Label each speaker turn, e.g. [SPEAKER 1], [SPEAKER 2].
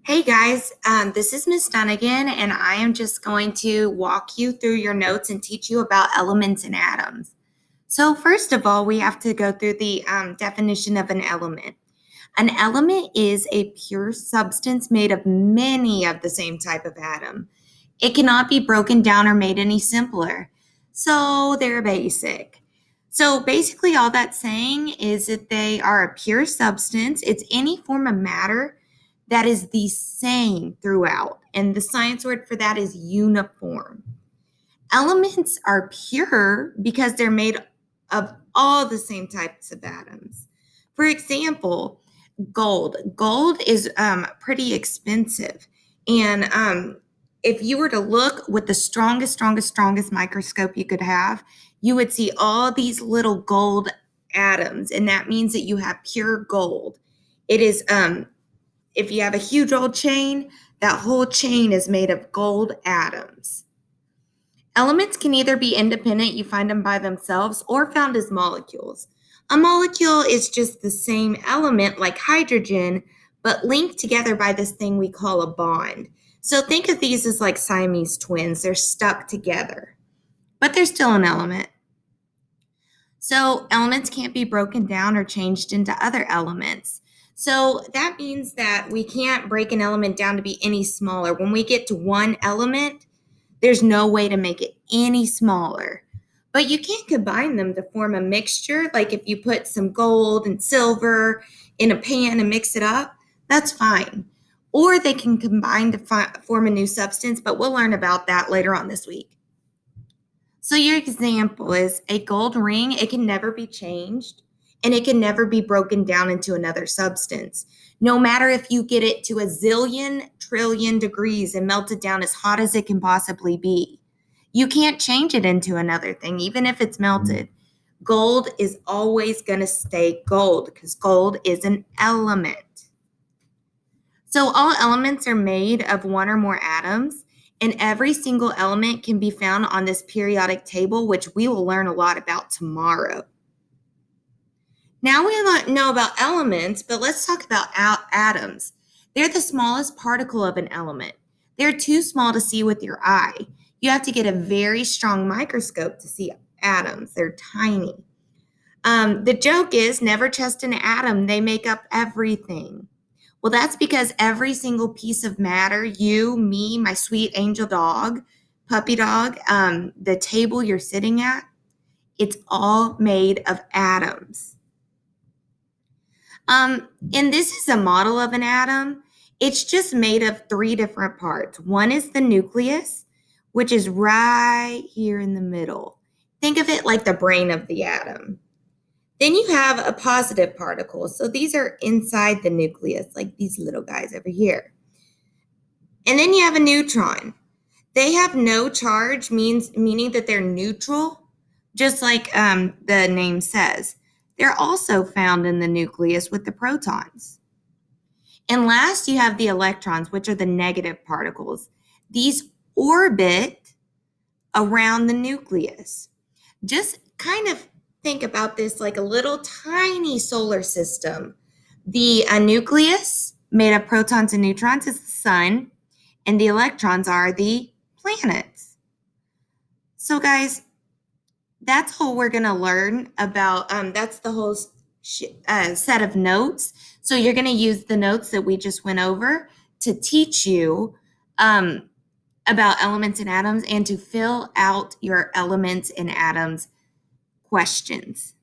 [SPEAKER 1] Hey guys, this is Miss Dunnigan, and I am just going to walk you through your notes and teach you about elements and atoms. So, first of all, we have to go through the definition of an element. An element is a pure substance made of many of the same type of atom. It cannot be broken down or made any simpler. So, they're basic. So, basically, all that's saying is that they are a pure substance, it's any form of matter that is the same throughout. And the science word for that is uniform. Elements are pure because they're made of all the same types of atoms. For example, gold. Gold is pretty expensive. And if you were to look with the strongest microscope you could have, you would see all these little gold atoms. And that means that you have pure gold. It is if you have a huge old chain, that whole chain is made of gold atoms. Elements can either be independent, you find them by themselves, or found as molecules. A molecule is just the same element like hydrogen, but linked together by this thing we call a bond. So think of these as like Siamese twins. They're stuck together, but they're still an element. So elements can't be broken down or changed into other elements. So that means that we can't break an element down to be any smaller. When we get to one element, there's no way to make it any smaller. But you can combine them to form a mixture. Like if you put some gold and silver in a pan and mix it up, that's fine. Or they can combine to form a new substance, but we'll learn about that later on this week. So your example is a gold ring. It can never be changed and it can never be broken down into another substance. No matter if you get it to a zillion trillion degrees and melt it down as hot as it can possibly be. You can't change it into another thing, even if it's melted. Gold is always going to stay gold because gold is an element. So all elements are made of one or more atoms, and every single element can be found on this periodic table, which we will learn a lot about tomorrow. Now we know about elements, but let's talk about atoms. They're the smallest particle of an element. They're too small to see with your eye. You have to get a very strong microscope to see atoms. They're tiny. The joke is never trust an atom. They make up everything. Well, that's because every single piece of matter, you, me, my sweet angel dog, puppy dog, the table you're sitting at, it's all made of atoms. And this is a model of an atom. It's just made of three different parts. One is the nucleus, which is right here in the middle. Think of it like the brain of the atom. Then you have a positive particle. So these are inside the nucleus, like these little guys over here. And then you have a neutron. They have no charge, meaning that they're neutral, just like the name says. They're also found in the nucleus with the protons. And last, you have the electrons, which are the negative particles. These orbit around the nucleus. Just kind of think about this like a little tiny solar system. The nucleus, made of protons and neutrons, is the sun, and the electrons are the planets. So, guys, that's all we're going to learn about. That's the whole set of notes. So, you're going to use the notes that we just went over to teach you about elements and atoms and to fill out your elements and atoms questions.